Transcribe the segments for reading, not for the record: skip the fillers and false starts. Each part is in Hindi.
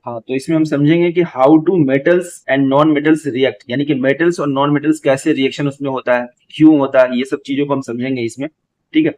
हाँ, तो इसमें हम समझेंगे कि how do metals and non metals react, यानी कि मेटल्स और नॉन मेटल्स कैसे रिएक्शन उसमें होता है, क्यों होता है, ये सब चीजों को हम समझेंगे इसमें। ठीक है।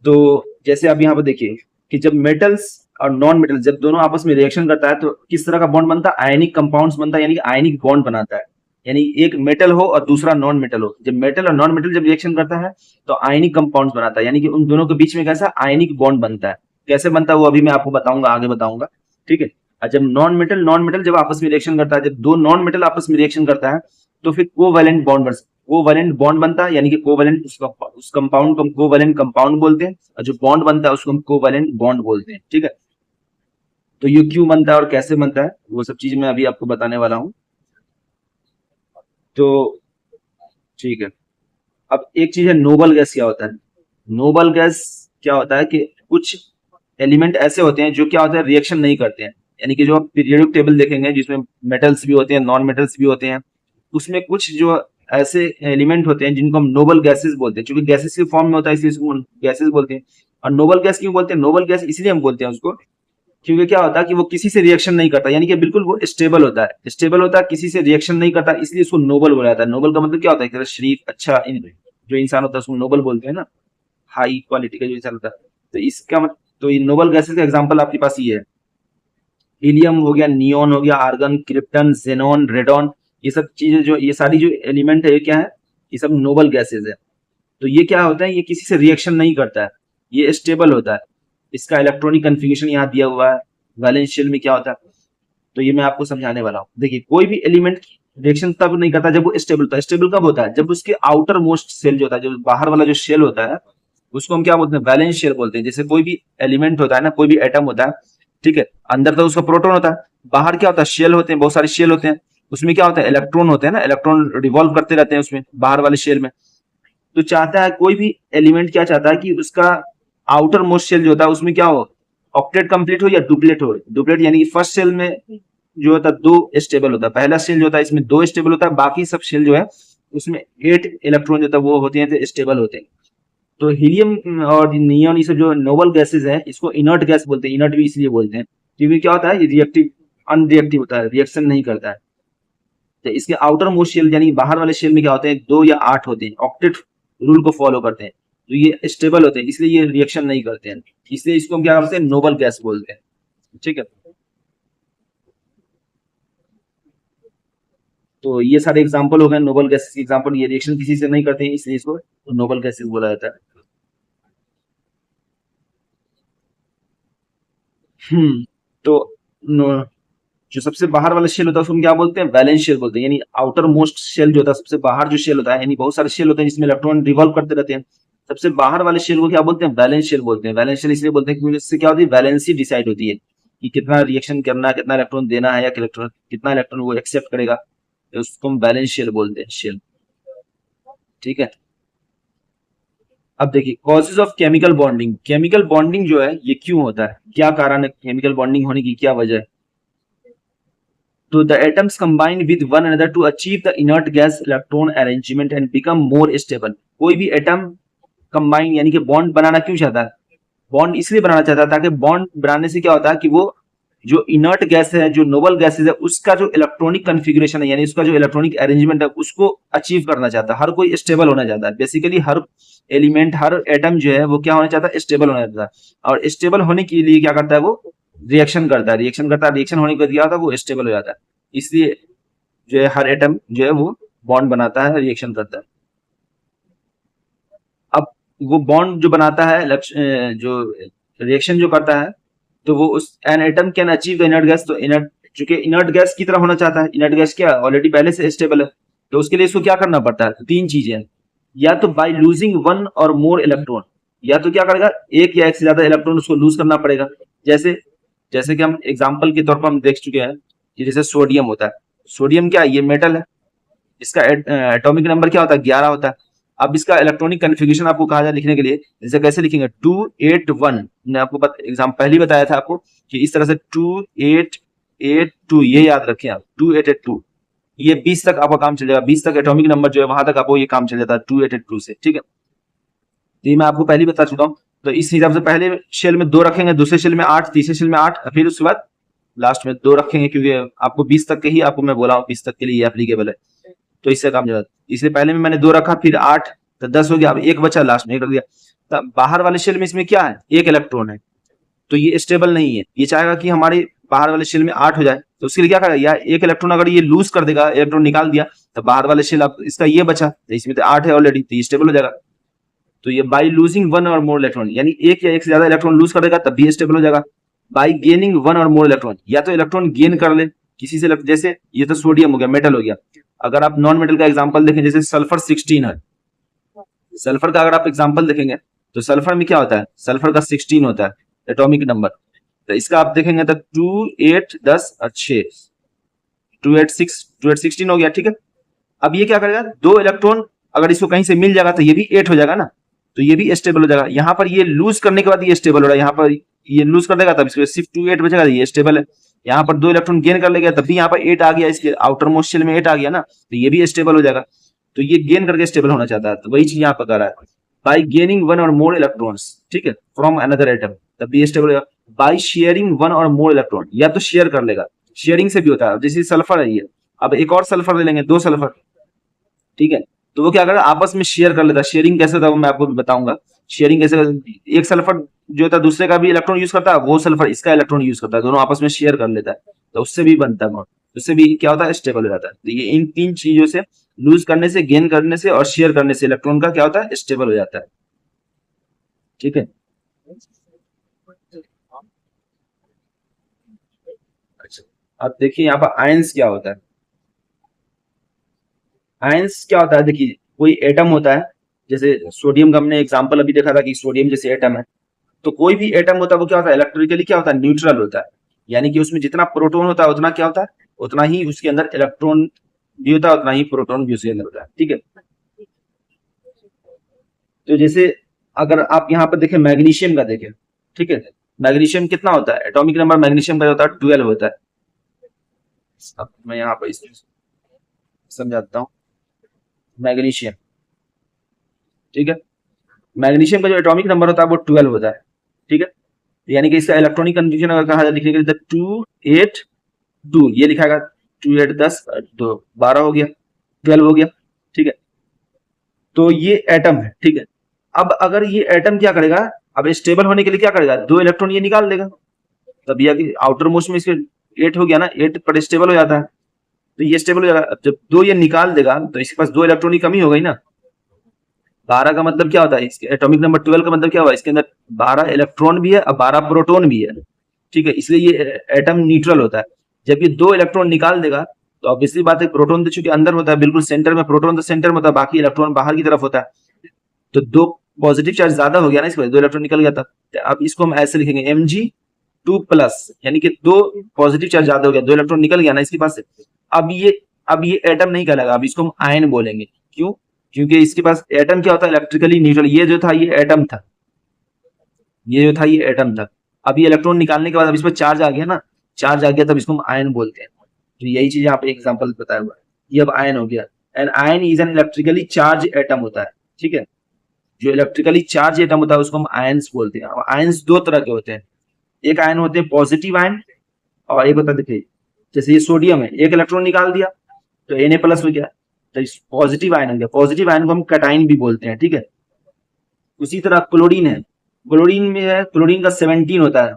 तो जैसे आप यहाँ पर देखिए कि जब मेटल्स और नॉन मेटल्स जब दोनों आपस में रिएक्शन करता है तो किस तरह का बॉन्ड बनता है, आयनिक कंपाउंड्स बनता है, यानी कि आयनिक बॉन्ड बनाता है। यानी एक मेटल हो और दूसरा नॉन मेटल हो, जब मेटल और नॉन मेटल जब रिएक्शन करता है तो आयनिक कंपाउंड्स बनाता है, यानी कि उन दोनों के बीच में कैसा आयनिक बॉन्ड बनता है। कैसे बनता है वो अभी मैं आपको बताऊंगा, आगे बताऊंगा। ठीक है। और जब नॉन मेटल जब आपस में रिएक्शन करता है, जब दो नॉन मेटल आपस में रिएक्शन करता है तो फिर कोवैलेंट बॉन्ड बनता है, यानी कि कोवैलेंट उस कंपाउंड को हम कोवैलेंट कंपाउंड बोलते हैं, और जो बॉन्ड बनता है उसको हम कोवैलेंट बॉन्ड बोलते हैं। ठीक है। तो ये क्यों बनता है और कैसे बनता है वो सब चीज मैं अभी आपको बताने वाला हूँ। तो ठीक है। अब एक चीज है नोबल गैस क्या होता है। नोबल गैस क्या होता है कि कुछ एलिमेंट ऐसे होते हैं जो क्या होता है रिएक्शन नहीं करते हैं, यानी कि जो आप पीरियोडिक टेबल देखेंगे जिसमें मेटल्स भी होते हैं नॉन मेटल्स भी होते हैं, उसमें कुछ जो ऐसे एलिमेंट होते हैं जिनको हम नोबल गैसेस बोलते हैं, क्योंकि गैसेस के फॉर्म में होता है इसलिए इसको गैसेस बोलते हैं। और नोबल गैस क्यों बोलते हैं, नोबल गैस इसलिए हम बोलते हैं उसको क्योंकि क्या होता है कि वो किसी से रिएक्शन नहीं करता, यानी कि बिल्कुल वो स्टेबल होता है, किसी से रिएक्शन नहीं करता, इसलिए उसको नोबल बोला जाता है। नोबल का मतलब क्या होता है कि शरीफ अच्छा जो इंसान होता है उसको नोबल बोलते हैं ना, हाई क्वालिटी का जो इंसान होता है। तो इसका मतलब तो ये नोबल गैसेस का एग्जांपल आपके पास ये है, हीलियम हो गया, नियोन हो गया, आर्गन, क्रिप्टन, जेनॉन, रेडॉन, ये सब चीजें जो ये सारी जो एलिमेंट है ये क्या है, ये सब नोबल गैसेस है। तो ये क्या होता है, ये किसी से रिएक्शन नहीं करता है, ये स्टेबल होता है। इसका इलेक्ट्रॉनिक कन्फिगरेशन यहाँ दिया हुआ है, वैलेंस शेल में क्या होता है, तो ये मैं आपको समझाने वाला हूँ। देखिए कोई भी एलिमेंट रिएक्शन तब नहीं करता जब वो स्टेबल होता है। स्टेबल कब होता है, जब उसके आउटर मोस्ट सेल जो होता है, जो बाहर वाला जो शेल होता है उसको हम क्या बोलते हैं, वैलेंस शेल बोलते हैं। जैसे कोई भी एलिमेंट होता है ना, कोई भी एटम होता है, ठीक है, अंदर तो उसका प्रोटॉन होता है, बाहर क्या होता है शेल होते हैं, बहुत सारे शेल होते हैं, उसमें क्या होता है इलेक्ट्रॉन होते हैं ना, इलेक्ट्रॉन रिवॉल्व करते रहते हैं उसमें बाहर वाले शेल में। तो चाहता है कोई भी एलिमेंट क्या चाहता है कि उसका आउटर मोस्ट शेल जो होता है उसमें क्या हो, ऑक्टेट कंप्लीट हो या डुप्लेट हो। डुप्लेट यानी कि फर्स्ट शेल में जो होता है दो स्टेबल होता है, पहला शेल जो होता है इसमें दो स्टेबल होता है, बाकी सब शेल जो है उसमें 8 इलेक्ट्रॉन जो होता है वो होते हैं तो स्टेबल होते हैं। तो हीलियम और नियॉन ये सब जो नोबल गैसेस है इसको इनर्ट गैस बोलते हैं, इनर्ट भी इसलिए बोलते हैं क्योंकि क्या होता है ये रिएक्टिव अनरिएक्टिव होता है, रिएक्शन नहीं करता है। तो इसके आउटर मोस्ट शेल यानी बाहर वाले शेल में क्या होते हैं 2 या 8 होते हैं, ऑक्टेट रूल को फॉलो करते हैं, तो ये स्टेबल होते हैं इसलिए ये रिएक्शन नहीं करते हैं, इसलिए इसको हम क्या करते हैं नोबल गैस बोलते हैं। ठीक है। तो ये सारे एग्जांपल हो गए नोबल गैसेस के एग्जांपल, ये रिएक्शन किसी से नहीं करते हैं इसलिए इसको नोबल गैसेस बोला जाता है। तो नो- जो सबसे बाहर वाला शेल होता है उसको हम क्या बोलते हैं, वैलेंस शेल बोलते हैं, यानी आउटर मोस्ट शेल जो होता है सबसे बाहर जो शेल होता है, यानी बहुत सारे शेल होते हैं जिसमें इलेक्ट्रॉन रिवॉल्व करते रहते हैं, सबसे बाहर वाले शेल को क्या बोलते हैं, वैलेंस शेल बोलते हैं। वैलेंस शेल इसलिए बोलते हैं क्योंकि इससे क्या होती है वैलेंसी डिसाइड होती है कि कितना रिएक्शन करना है, कितना इलेक्ट्रॉन देना है, या कितना इलेक्ट्रॉन वो एक्सेप्ट करेगा, तो उसको हम वैलेंस शेल बोलते हैं, शेल। ठीक है। अब देखिए causes of chemical bonding, chemical bonding जो है ये क्यों होता है, क्या कारण है केमिकल बॉन्डिंग होने की, क्या वजह है। तो the atoms combine with one another to achieve the inert gas electron arrangement and become more stable। कोई भी एटम कंबाइन यानी कि बॉन्ड बनाना क्यों चाहता है, बॉन्ड इसलिए बनाना चाहता है ताकि बॉन्ड बनाने से क्या होता है कि वो जो इनर्ट गैस है, जो नोबल गैसेज है, उसका जो इलेक्ट्रॉनिक कन्फिग्रेशन है यानी उसका जो इलेक्ट्रॉनिक अरेंजमेंट है उसको अचीव करना चाहता है। हर कोई स्टेबल होना चाहता है, बेसिकली हर एलिमेंट हर एटम जो है वो क्या होना चाहता है, स्टेबल होना चाहता है। और स्टेबल होने के लिए क्या करता है वो रिएक्शन होने के बाद क्या होता है वो स्टेबल हो जाता है। इसलिए जो है हर एटम जो है वो बॉन्ड बनाता है, रिएक्शन करता है। अब वो बॉन्ड जो बनाता है जो रिएक्शन जो करता है, तो वो उस an atom can achieve the inert gas, तो इनर्ट चूंकि इनर्ट गैस की तरह होना चाहता है, इनर्ट गैस क्या ऑलरेडी पहले से स्टेबल है, तो उसके लिए इसको क्या करना पड़ता है, तीन चीजें हैं। या तो बाय लूजिंग वन और मोर इलेक्ट्रॉन, या तो क्या करेगा एक या एक से ज्यादा इलेक्ट्रॉन उसको लूज करना पड़ेगा। जैसे जैसे कि हम एग्जाम्पल के तौर पर हम देख चुके हैं कि जैसे सोडियम होता है, सोडियम क्या है, ये मेटल है, इसका एटॉमिक नंबर क्या होता है 11 होता है। अब इसका इलेक्ट्रॉनिक कन्फिग्रेशन आपको कहा जाए लिखने के लिए, जैसे कैसे लिखेंगे 281, मैंने आपको एग्जाम पहले ही बताया था आपको कि इस तरह से 2882, ये याद रखें आप 2882, ये 20 तक आपका काम चल जाएगा, 20 तक एटॉमिक नंबर जो है वहां तक आपको ये काम चल जाता है 2882 से। ठीक है। तो ये मैं आपको पहले ही बता चुका हूँ। तो इस हिसाब से पहले शेल में 2 रखेंगे, दूसरे शेल में 8, तीसरे शेल में 8, फिर उसके बाद लास्ट में 2 रखेंगे क्योंकि आपको 20 तक के ही आपको मैं बोला हूँ 20 तक के लिए एप्लीकेबल है, तो इससे काम चला। इसलिए पहले में मैंने 2 रखा, फिर 8 तो 10 हो गया, अब 1 बचा, लास्ट में 1 रख दिया। तब बाहर वाले शेल में इसमें क्या है, 1 इलेक्ट्रॉन है, तो ये स्टेबल नहीं है। ये चाहेगा कि हमारे बाहर वाले शेल में 8 हो जाए, तो उसके लिए क्या करेगा, या 1 इलेक्ट्रॉन अगर ये लूज कर देगा, इलेक्ट्रॉन निकाल दिया, तो बाहर वाले शेल आप इसका ये बचा, तो इसमें तो 8 है ऑलरेडी, तो ये स्टेबल हो जाएगा। तो ये बाई लूजिंग 1 और मोर इलेक्ट्रॉन, यानी 1 या 1 से ज्यादा इलेक्ट्रॉन लूज कर देगा तब भी स्टेबल हो जाएगा। बाई गेनिंग 1 और मोर इलेक्ट्रॉन, या तो इलेक्ट्रॉन गेन कर ले किसी से, जैसे ये तो सोडियम हो गया, मेटल हो गया। अगर आप नॉन मेटल का एग्जांपल देखें, जैसे सल्फर 16 है, सल्फर का अगर आप एग्जांपल देखेंगे तो सल्फर में क्या होता है, सल्फर का 16 होता है एटॉमिक नंबर, तो इसका आप देखेंगे तो 2 8 10 और 6, 2 8 6 2 8 16 हो गया, ठीक है। अब ये क्या करेगा, 2 इलेक्ट्रॉन अगर इसको कहीं से मिल जाएगा तो ये भी 8 हो जाएगा ना, तो ये भी स्टेबल हो जाएगा। यहाँ पर ये लूज करने के बाद ये स्टेबल हो रहा है, यहाँ पर ये लूज कर देगा तब इसको सिर्फ 2 8 बचेगा, ये स्टेबल है। यहाँ पर 2 इलेक्ट्रॉन गेन कर लेगा तब भी यहाँ पर 8 आ गया, इसके आउटर मोस्ट शेल में 8 आ गया ना, तो ये भी स्टेबल हो जाएगा। तो ये गेन करके स्टेबल होना चाहता है, तो वही चीज यहाँ पर कर रहा है, बाई गेनिंग 1 और मोर इलेक्ट्रॉन्स, ठीक है, फ्रॉम अनदर एटम, तब भी स्टेबल हो जाएगा। बाई शेयरिंग 1 और मोर इलेक्ट्रॉन, या तो शेयर कर लेगा, शेयरिंग से भी होता है, जैसे सल्फर है ये, अब एक और सल्फर ले लेंगे, 2 सल्फर, ठीक है, तो वो क्या करेगा, आपस में शेयर कर लेता है। शेयरिंग कैसे होता है वो मैं आपको बताऊंगा। शेयरिंग कैसे, एक सल्फर जो होता है दूसरे का भी इलेक्ट्रॉन यूज करता है, वो सल्फर इसका इलेक्ट्रॉन यूज करता है, दोनों आपस में शेयर कर लेता है, तो उससे भी बनता है बॉन्ड, उससे भी क्या होता है, स्टेबल हो जाता है। तो ये इन 3 चीजों से, लूज करने से, गेन करने से और शेयर करने से इलेक्ट्रॉन का क्या होता है, स्टेबल हो जाता है, ठीक है। अच्छा, अब देखिए यहाँ पर आयंस क्या होता है। आयंस क्या होता है, देखिए कोई एटम होता है, जैसे सोडियम का हमने एग्जांपल अभी देखा था कि सोडियम जैसे एटम है, तो कोई भी एटम होता है वो क्या होता है, इलेक्ट्रिकली क्या होता है, न्यूट्रल होता है, यानी कि उसमें जितना प्रोटॉन होता है उतना क्या होता है, उतना ही उसके अंदर इलेक्ट्रॉन भी होता है, उतना ही प्रोटॉन भी उसके अंदर होता है, ठीक है। तो जैसे अगर आप यहाँ पर देखें मैग्नीशियम का देखें, ठीक है, मैग्नीशियम कितना होता है, एटॉमिक नंबर मैग्नीशियम का होता है 12 होता है। अब मैं यहाँ पर इसको समझाता हूँ, मैग्नीशियम, ठीक है, मैग्नीशियम का जो एटॉमिक नंबर होता है वो 12 होता है, ठीक है, यानी कि इसका इलेक्ट्रॉनिक कंडीशन अगर कहा जाए लिखने के लिए 2 8 2, ये लिखाएगा 2 8 10 2 12 हो गया, 12 हो गया, ठीक है। तो ये एटम है, ठीक है। अब अगर ये एटम क्या करेगा, अब स्टेबल होने के लिए क्या करेगा, 2 इलेक्ट्रॉन ये निकाल देगा, तब ये आउटर मोस्ट में इसके 8 हो गया ना, 8 पर स्टेबल हो जाता है, तो ये स्टेबल हो जाएगा। अब जब 2 ये निकाल देगा तो इसके पास 2 इलेक्ट्रॉन की कमी हो गई ना, 12 का मतलब क्या होता है, इसके एटॉमिक नंबर 12 का मतलब क्या हुआ, इसके अंदर 12 इलेक्ट्रॉन भी है और 12 प्रोटॉन भी है, ठीक है, इसलिए ये एटम न्यूट्रल होता है। जब ये 2 इलेक्ट्रॉन निकाल देगा तो ऑब्वियसली बात है, प्रोटॉन तो चूंकि अंदर होता है बिल्कुल सेंटर में, प्रोटॉन तो सेंटर में होता है, बाकी इलेक्ट्रॉन बाहर की तरफ होता है, तो 2 पॉजिटिव चार्ज ज्यादा हो गया ना, इसके वजह 2 इलेक्ट्रॉन निकल गया था। तो अब इसको हम ऐसे लिखेंगे Mg2+, यानी कि 2 पॉजिटिव चार्ज ज्यादा हो गया, 2 इलेक्ट्रॉन निकल गया ना इसके पास से। अब ये एटम नहीं कहलाएगा, अब इसको हम आयन बोलेंगे। क्यों, क्योंकि इसके पास एटम क्या होता है, इलेक्ट्रिकली न्यूट्रल, ये जो था ये एटम था, ये जो था ये एटम था। अब ये इलेक्ट्रॉन निकालने के बाद अब इस पर चार्ज आ गया ना, चार्ज आ गया तब इसको हम आयन बोलते हैं। तो यही चीज यहाँ पे एग्जांपल बताया हुआ है, ये अब आयन हो गया। And ion is an electrically charge atom होता है, ठीक है, जो इलेक्ट्रिकली चार्ज एटम होता है उसको हम आयंस बोलते हैं। और आयंस 2 तरह के होते हैं, एक आयन होते हैं पॉजिटिव आयन, और एक होता है, देखिए जैसे ये सोडियम है, एक इलेक्ट्रॉन निकाल दिया तो Na+ हो गया, तो पॉजिटिव आयन हो गया। पॉजिटिव आयन को हम कैटाइन भी बोलते हैं, ठीक है। उसी तरह क्लोरीन है, क्लोरीन में है, क्लोरीन का 17 होता है,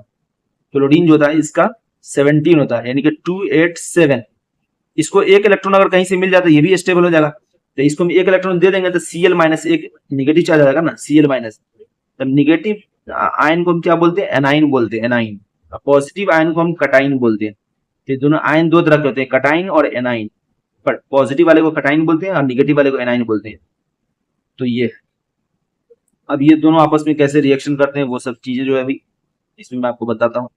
क्लोरीन जो होता है इसका 17 होता है, यानी कि 287। इसको एक इलेक्ट्रॉन अगर कहीं से मिल जाता है ये भी स्टेबल हो जाएगा, तो इसको हम एक इलेक्ट्रॉन दे देंगे तो Cl- एक निगेटिव चार्ज आ जाएगा ना, Cl-। तब निगेटिव आयन को हम क्या बोलते हैं, एनाइन बोलते हैं, एनाइन। पॉजिटिव आयन को हम कटाइन बोलते हैं। तो दोनों आयन 2 तरह के होते हैं, कटाइन और एनाइन, पर पॉजिटिव वाले को कटाइन बोलते हैं और निगेटिव वाले को एनाइन बोलते हैं। तो ये, अब ये दोनों आपस में कैसे रिएक्शन करते हैं वो सब चीजें जो है अभी इसमें मैं आपको बताता हूँ,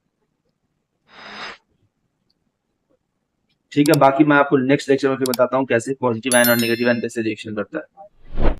ठीक है। बाकी मैं आपको नेक्स्ट लेक्चर में फिर बताता हूँ कैसे पॉजिटिव आयन और नेगेटिव आयन कैसे रिएक्शन करता है।